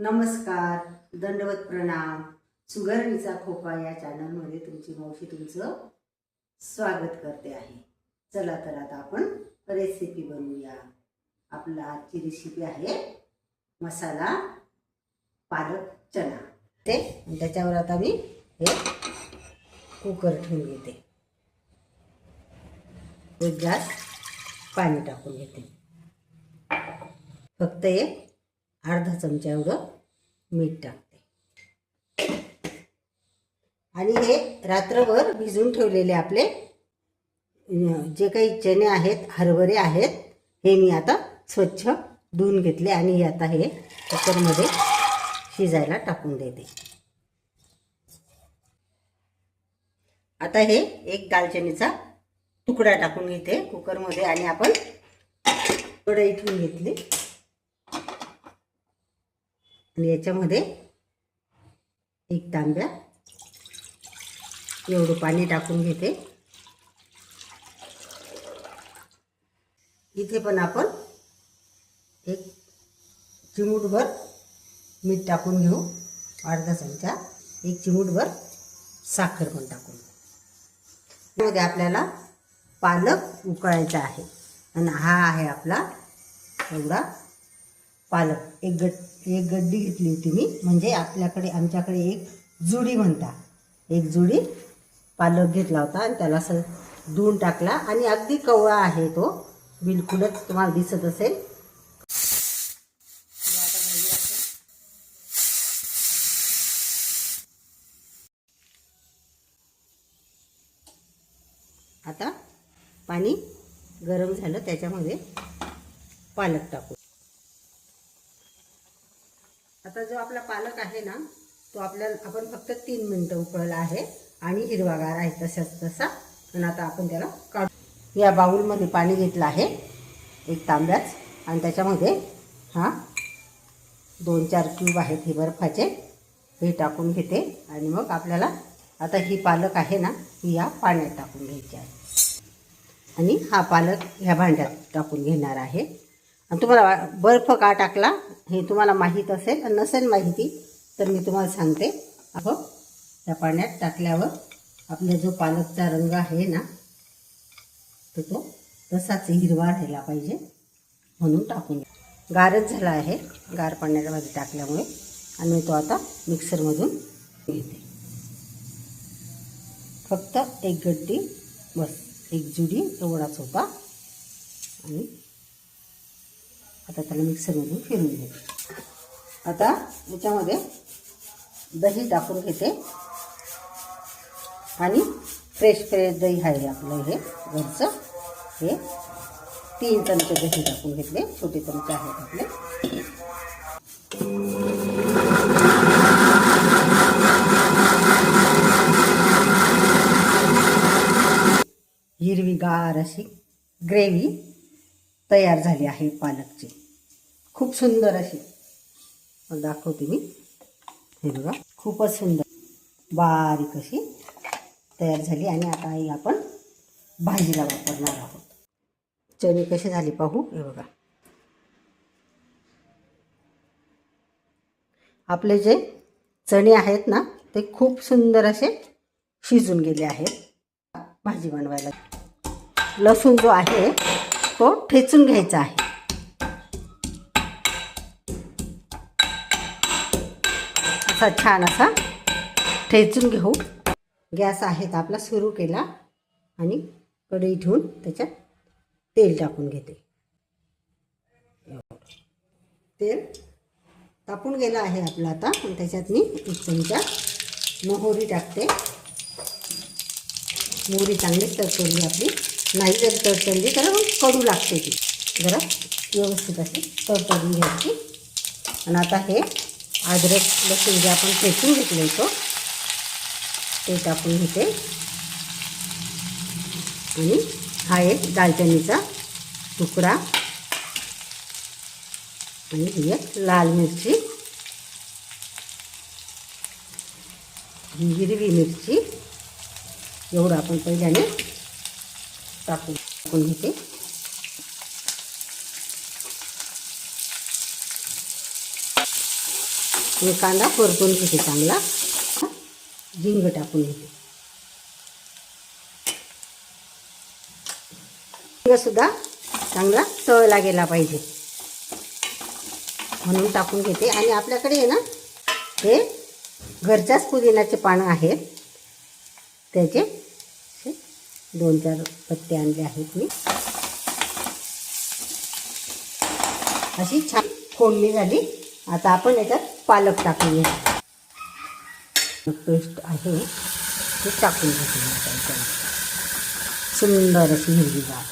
नमस्कार, दंडवत प्रणाम. सुगरणीचा खोपा या चॅनलमध्ये तुमची मावशी तुमचं स्वागत करते आहे. चला तर आता आपण रेसिपी बनवूया. आपला आजची रेसिपी आहे मसाला पालक चना. त्याच्यावर आता मी हे कुकर ठेवून घेते. एक ग्लास पाणी टाकून घेते. फक्त एक अर्धा चमचा एवढं मीठ टाकते. आणि हे रात्रभर भिजून ठेवलेले आपले जे काही चणे आहेत, हरभरे आहेत, हे मी आता स्वच्छ धुवून घेतले आणि आता हे कुकरमध्ये शिजायला टाकून देते. आता हे एक दालचिनीचा तुकडा टाकून घेते कुकरमध्ये आणि आपण कढई ठेवून घेतली आणि याच्यामध्ये एक तांब्या एवढं पाणी टाकून घेते. इथे पण आपण एक चिमूटभर मीठ टाकून घेऊ, अर्धा चमचा, एक चिमूटभर साखर पण टाकून. त्यामध्ये आपल्याला पालक उकळायचा आहे आणि हा आहे आपला एवढा पालक. एक गड्डी घेतली होती मी, म्हणजे आमच्याकडे एक जुडी म्हणता, एक जुडी पालक घेतला होता आणि त्याला असं धुवून टाकला आणि अगदी कवळा आहे तो, बिलकुलच तुम्हाला दिसत असेल. आता पाणी गरम झालं, त्याच्यामध्ये पालक टाकू. आता जो आपला पालक आहे ना, तो आपण फक्त 3 मिनिटं उकळला आहे आणि हिरवागार आहे तसाच तसा. आणि आता आपण त्याला काढू. या बाउलमध्ये पाणी घेतलं आहे एक तांब्याच आणि त्याच्यामध्ये हा 2-4 क्यूब आहेत हे बर्फाचे, हे टाकून घेते. आणि मग आपल्याला आता ही पालक आहे ना, ही या पाण्यात टाकून घ्यायची आहे आणि हा पालक ह्या भांड्यात टाकून घेणार आहे. आणि तुम्हाला बर्फ का टाकला हे तुम्हाला माहीत असेल, नसेल माहिती तर मी तुम्हाला सांगते. आपण त्या पाण्यात टाकल्यावर आपला जो पालकचा रंग आहे ना, तर तो तसाच हिरवा राहिला पाहिजे म्हणून टाकून घ्या. गारच झाला आहे गार पाण्यामध्ये टाकल्यामुळे आणि मी तो आता मिक्सरमधून घेते. फक्त एक गड्डी, बस एक जुडी एवढाच होता. आणि आता त्याला मिक्सरमधून फिरून घेते. आता याच्यामध्ये दही टाकून घेते आणि फ्रेश दही आहे आपलं हे घरचं. हे 3 चमचे दही टाकून घेतले, छोटे चमचे आहेत आपले. हिरवीगार अशी ग्रेव्ही तयार झाली आहे पालकची, खूप सुंदर अशी. दाखवते मी. हे बघा, खूपच सुंदर बारीक अशी तयार झाली. आणि आता ही आपण भाजीला वापरणार आहोत. चणे कसे झाले पाहू. हे बघा, आपले जे चणे आहेत ना, ते खूप सुंदर असे शिजून गेले आहेत. भाजी बनवायला लसूण जो आहे तो ठेचून घ्यायचा आहे. असा छान असा ठेचून घेऊ. गॅस आहे आपला सुरू केला आणि कढई ठेवून त्याच्यात तेल टाकून घेते. तेल तापून गेलं आहे आपलं आता. आणि त्याच्यात मी 1 चमचा मोहरी टाकते. मोहरी चांगली तडतडली आपली, नाही जर तडतडली तर मग कडू लागते ती. जरा व्यवस्थित अशी तडतडून घ्यायची. आणि आता हे अद्रक लसूण जे आपण ठेचून घेतलं होतं ते टाकून घेते. आणि हा एक दालचिनीचा तुकडा आणि ही एक लाल मिरची, ही हिरवी मिरची एवढं आपण पहिल्याने टाकून घेते. मी कांदा परतून घेते चांगला, हिंग टाकून घेते. हिंग सुद्धा चांगला तळला गेला पाहिजे म्हणून टाकून घेते. आणि आपल्याकडे आहे ना हे घरच्याच पुदिन्याचे पानं आहेत, त्याचे 2-4 पत्ते आणले आहेत मी. अशी छान फोडणी झाली. आता आपण याच्यात पालक टाकून घेऊ. पेस्ट आहे ते टाकून घेते. सुंदर अशी हिरवीगार.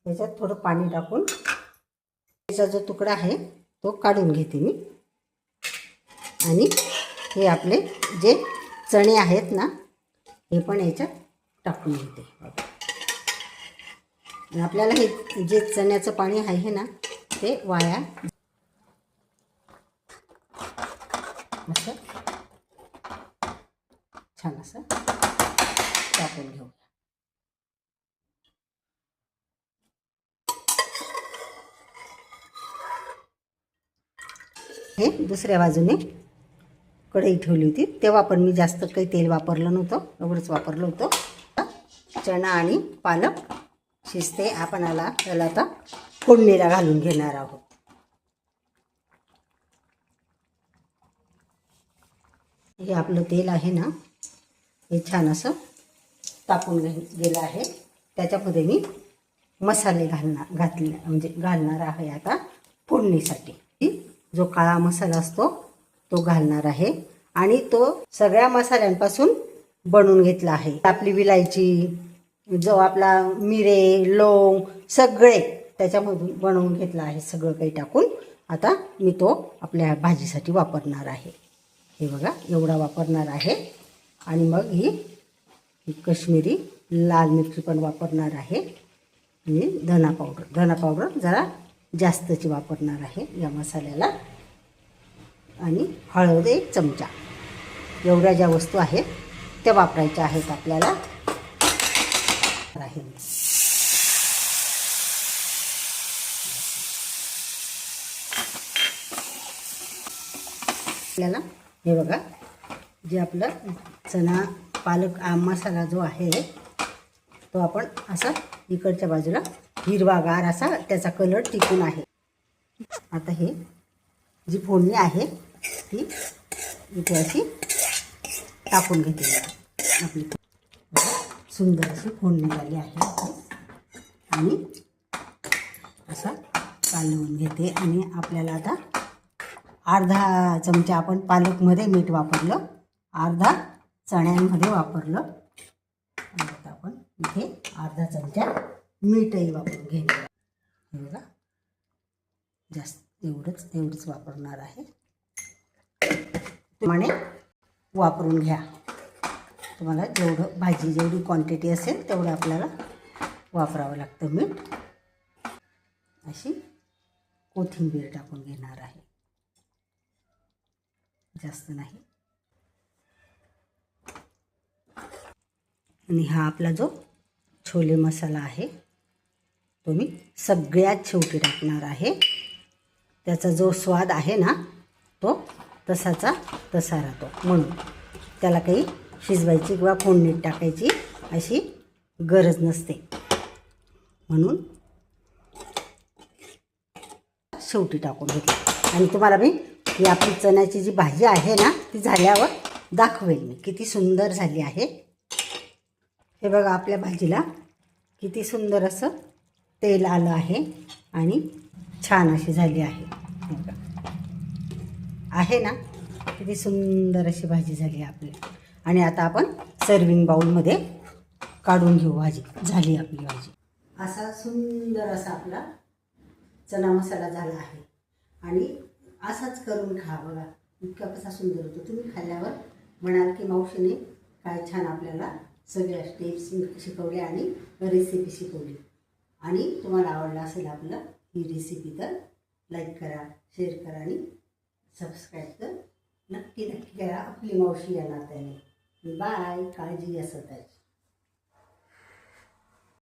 याच्यात थोडं पाणी टाकून त्याचा जो तुकडा आहे तो काढून घेते मी. आणि हे आपले जे चणे आहेत ना हे पण याच्यात टाकून घेते. आपल्याला हे जे चण्याचं पाणी आहे ना ते वाया असं छान असं टाकून घेऊ. हे दुसऱ्या बाजूने कढई ठेवली होती तेव्हा पण मी जास्त काही तेल वापरलं नव्हतं, एवढंच वापरलं होतं. चणा आणि पालक शिजते. आपण त्याला आता फोडणीला घालून घेणार आहोत. हे आपलं तेल आहे ना हे छान असं तापून गेलं आहे. त्याच्यामध्ये मी मसाले घालणार आहे आता फोडणीसाठी. जो काळा मसाला असतो तो घालणार आहे आणि तो सगळ्या मसाल्यांपासून बनवून घेतला आहे. आपली विलायची, जो आपला मिरे, लवंग सगळे त्याच्यामधून बनवून घेतला आहे. सगळं काही टाकून आता मी तो आपल्या भाजीसाठी वापरणार आहे. हे बघा एवढा वापरणार आहे. आणि मग ही काश्मीरी लाल मिरची पण वापरणार आहे. आणि धना पावडर जरा जास्तची वापरणार आहे या मसाल्याला. आणि हळद 1 चमचा. एवढ्या ज्या वस्तू आहेत त्या वापरायच्या आहेत आपल्याला. आपल्याला हे बघा जे आपलं चणा पालक मसाला जो आहे तो आपण असा इकडच्या बाजूला हिरवागार असा त्याचा कलर टिकून आहे. आता हे जी फोडणी आहे ती इथे अशी टाकून घेते. आपली सुंदर अशी फोडणी झाली आहे. आणि असा कालवून घेते. आणि आपल्याला आता अर्धा चमचा आपण पालकमध्ये मीठ वापरलं, अर्धा चण्यांमध्ये वापरलं. आता आपण इथे अर्धा चमचा मीठही वापरून घेऊया. बघा जास्त एवढंच वापरणार आहे. त्याप्रमाणे वापरून घ्या. तुम्हाला भाजी जेवढी क्वांटिटी असेल तेवढं आपल्याला वापरावं लागतं मीठ. अशी कोथिंबीर टाकून घेणार आहे, जास्त नाही. आणि हा आपला जो छोले मसाला आहे तो मी सगळ्यात शेवटी टाकणार आहे. त्याचा जो स्वाद आहे ना तो तसाचा तसा राहतो. म्हणून त्याला काही शिजवायची किंवा फोडणीत टाकायची अशी गरज नसते. म्हणून शेवटी टाकून घेते. आणि तुम्हाला मी ही आपली चण्याची जी भाजी आहे ना ती झाल्यावर दाखवेल मी किती सुंदर झाली आहे. हे बघा आपल्या भाजीला किती सुंदर असं तेल आलं आहे आणि छान अशी झाली आहे. आहे ना किती सुंदर अशी भाजी झाली आपली. आणि आता आपण सर्विंग बाउलमध्ये काढून घेऊ. भाजी झाली आपली भाजी. असा सुंदर असा आपला चणा मसाला झाला आहे. आणि असाच करून खा बघा, इतका कसा सुंदर होतो. तुम्ही खाल्ल्यावर म्हणाल की मावशीने काय छान आपल्याला सगळ्या स्टेप्स शिकवल्या आणि रेसिपी शिकवली. आणि तुम्हाला आवडला असेल आपलं ही रेसिपी तर लाईक करा, शेअर करा आणि सबस्क्राईब तर नक्की करा आपली मावशी या नात्याने. बाय. काळजी घ्या स्वतःची.